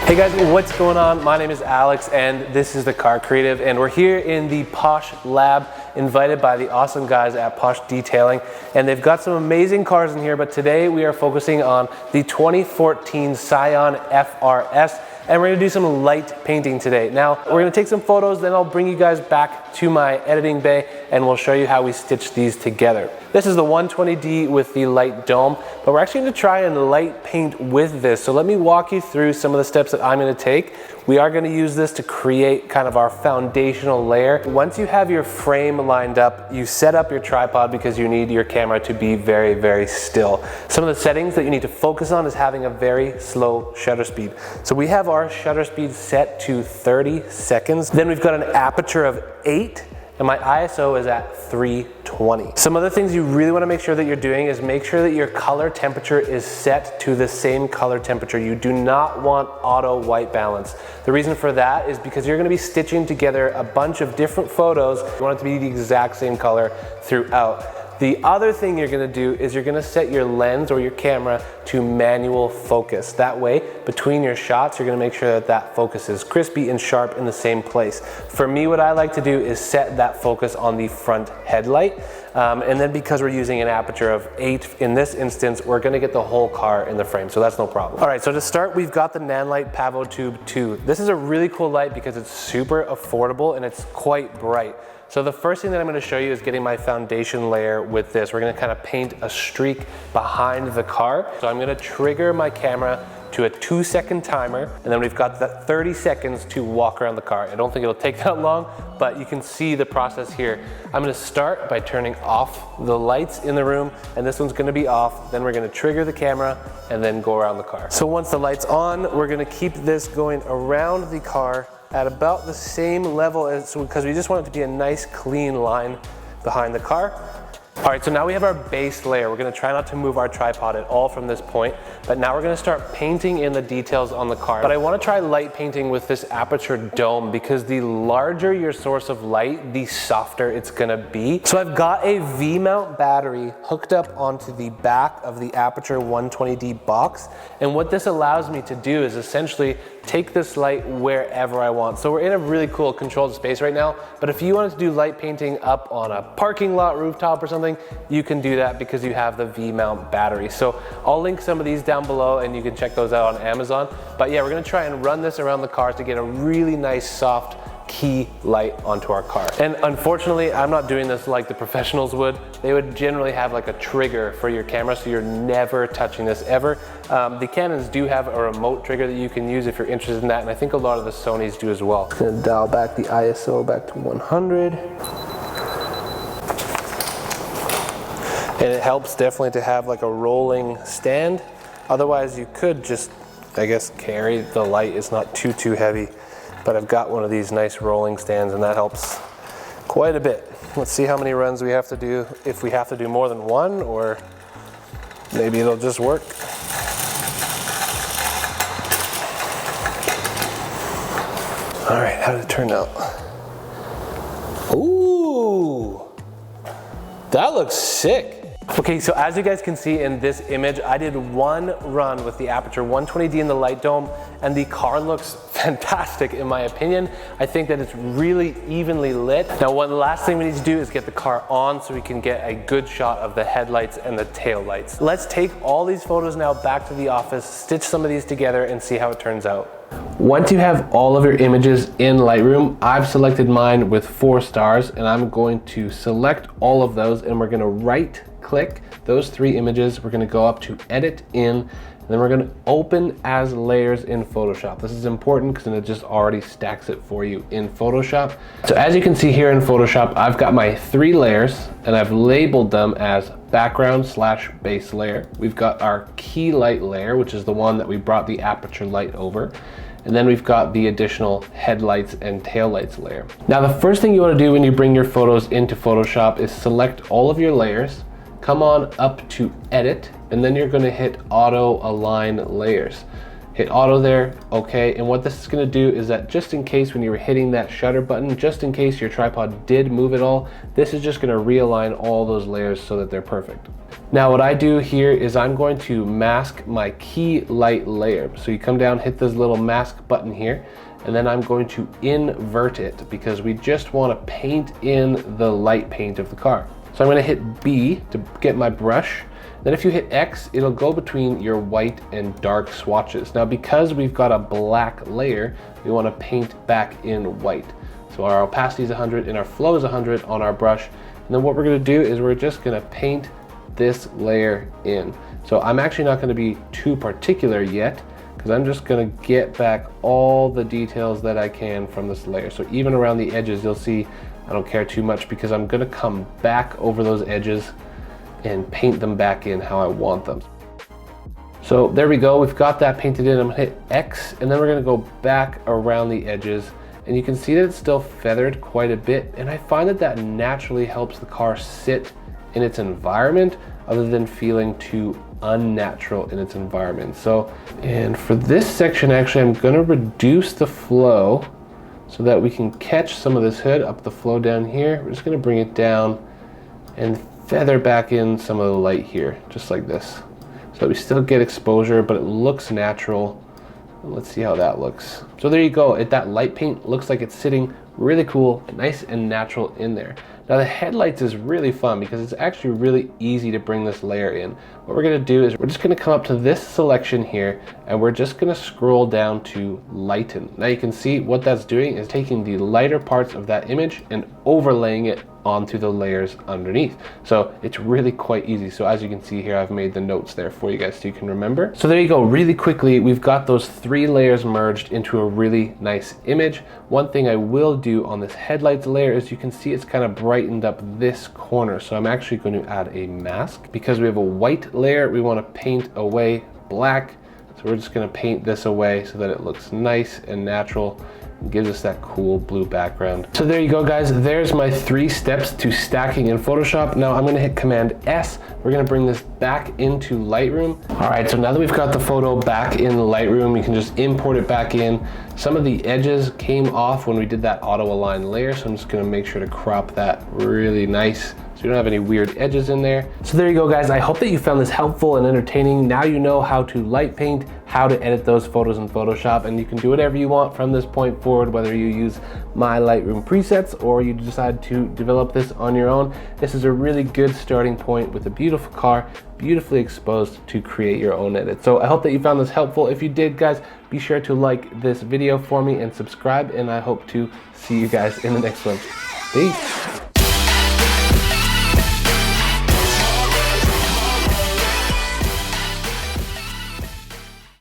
Hey guys, what's going on? My name is Alex and this is the Car Creative, and we're here in the Posh Lab, invited by the awesome guys at Posh Detailing, and they've got some amazing cars in here, but today we are focusing on the 2014 Scion FRS, and we're gonna do some light painting today. Now, we're gonna take some photos, then I'll bring you guys back to my editing bay and we'll show you how we stitch these together. This is the 120D with the light dome, but we're actually gonna try and light paint with this. So let me walk you through some of the steps that I'm gonna take. We are gonna use this to create kind of our foundational layer. Once you have your frame lined up, you set up your tripod because you need your camera to be very, very still. Some of the settings that you need to focus on is having a very slow shutter speed. So we have our shutter speed set to 30 seconds. Then we've got an aperture of 8, and my ISO is at 320. Some other things you really want to make sure that you're doing is make sure that your color temperature is set to the same color temperature. You do not want auto white balance. The reason for that is because you're going to be stitching together a bunch of different photos. You want it to be the exact same color throughout. The other thing you're gonna do is you're gonna set your lens or your camera to manual focus. That way, between your shots, you're gonna make sure that that focus is crispy and sharp in the same place. For me, what I like to do is set that focus on the front headlight. And then because we're using an aperture of 8 in this instance, we're gonna get the whole car in the frame, so that's no problem. All right, so to start, we've got the Nanlite PavoTube 2. This is a really cool light because it's super affordable and it's quite bright. So the first thing that I'm going to show you is getting my foundation layer with this. We're going to kind of paint a streak behind the car. So I'm going to trigger my camera to a 2-second timer, and then we've got the 30 seconds to walk around the car. I don't think it'll take that long, but you can see the process here. I'm going to start by turning off the lights in the room, and this one's going to be off. Then we're going to trigger the camera and then go around the car. So once the light's on, we're going to keep this going around the car at about the same level as, because we just want it to be a nice clean line behind the car. All right, so now we have our base layer. We're gonna try not to move our tripod at all from this point, but now we're gonna start painting in the details on the car. But I wanna try light painting with this Aputure dome because the larger your source of light, the softer it's gonna be. So I've got a V-mount battery hooked up onto the back of the Aputure 120D box. And what this allows me to do is essentially take this light wherever I want. So we're in a really cool controlled space right now, but if you wanted to do light painting up on a parking lot rooftop or something, you can do that because you have the V-mount battery. So I'll link some of these down below and you can check those out on Amazon. But yeah, we're gonna try and run this around the car to get a really nice soft key light onto our car. And unfortunately, I'm not doing this like the professionals would. They would generally have like a trigger for your camera, so you're never touching this ever. The Canons do have a remote trigger that you can use if you're interested in that, and I think a lot of the Sonys do as well. I'm gonna dial back the ISO back to 100. And it helps definitely to have like a rolling stand. Otherwise, you could just, I guess, carry the light. It's not too heavy. But I've got one of these nice rolling stands and that helps quite a bit. Let's see how many runs we have to do, if we have to do more than one, or maybe it'll just work. All right, how did it turn out? Ooh, that looks sick. Okay, so as you guys can see in this image, I did one run with the Aputure 120D in the light dome, and the car looks fantastic in my opinion. I think that it's really evenly lit. Now, one last thing we need to do is get the car on so we can get a good shot of the headlights and the tail lights. Let's take all these photos now back to the office, stitch some of these together, and see how it turns out. Once you have all of your images in Lightroom, I've selected mine with 4 stars, and I'm going to select all of those, and we're gonna right click those 3 images. We're gonna go up to edit in, and then we're gonna open as layers in Photoshop. This is important because then it just already stacks it for you in Photoshop. So as you can see here in Photoshop, I've got my 3 layers and I've labeled them as background/base layer. We've got our key light layer, which is the one that we brought the Aputure light over. And then we've got the additional headlights and taillights layer. Now, the first thing you wanna do when you bring your photos into Photoshop is select all of your layers, come on up to edit, and then you're gonna hit auto align layers. hit auto there, okay. And what this is gonna do is that just in case when you were hitting that shutter button, just in case your tripod did move at all, this is just gonna realign all those layers so that they're perfect. Now what I do here is I'm going to mask my key light layer. So you come down, hit this little mask button here, and then I'm going to invert it because we just wanna paint in the light paint of the car. So I'm gonna hit B to get my brush. Then if you hit X, it'll go between your white and dark swatches. Now because we've got a black layer, we wanna paint back in white. So our opacity is 100 and our flow is 100 on our brush. And then what we're gonna do is we're just gonna paint this layer in. So I'm actually not gonna be too particular yet because I'm just gonna get back all the details that I can from this layer. So even around the edges, you'll see I don't care too much because I'm gonna come back over those edges and paint them back in how I want them. So there we go, we've got that painted in. I'm gonna hit X and then we're gonna go back around the edges, and you can see that it's still feathered quite a bit, and I find that that naturally helps the car sit in its environment other than feeling too unnatural in its environment. So, and for this section actually I'm gonna reduce the flow so that we can catch some of this hood up the flow down here. We're just gonna bring it down and feather back in some of the light here, just like this. So we still get exposure, but it looks natural. Let's see how that looks. So there you go. That light paint looks like it's sitting really cool, nice and natural in there. Now the headlights is really fun because it's actually really easy to bring this layer in. What we're gonna do is we're just gonna come up to this selection here and we're just gonna scroll down to Lighten. Now you can see what that's doing is taking the lighter parts of that image and overlaying it onto the layers underneath. So it's really quite easy. So as you can see here, I've made the notes there for you guys so you can remember. So there you go, really quickly, we've got those 3 layers merged into a really nice image. One thing I will do on this headlights layer is you can see it's kind of brightened up this corner. So I'm actually going to add a mask. Because we have a white layer, we want to paint away black. So we're just going to paint this away so that it looks nice and natural. Gives us that cool blue background. So there you go guys, there's my 3 steps to stacking in Photoshop. Now I'm gonna hit Command S. We're gonna bring this back into Lightroom. All right, so now that we've got the photo back in Lightroom, you can just import it back in. Some of the edges came off when we did that auto align layer, so I'm just gonna make sure to crop that really nice so you don't have any weird edges in there. So there you go guys, I hope that you found this helpful and entertaining. Now you know how to light paint, how to edit those photos in Photoshop, and you can do whatever you want from this point forward, whether you use my Lightroom presets or you decide to develop this on your own. This is a really good starting point with a beautiful car, beautifully exposed to create your own edit. So I hope that you found this helpful. If you did guys, be sure to like this video for me and subscribe, and I hope to see you guys in the next one. Peace.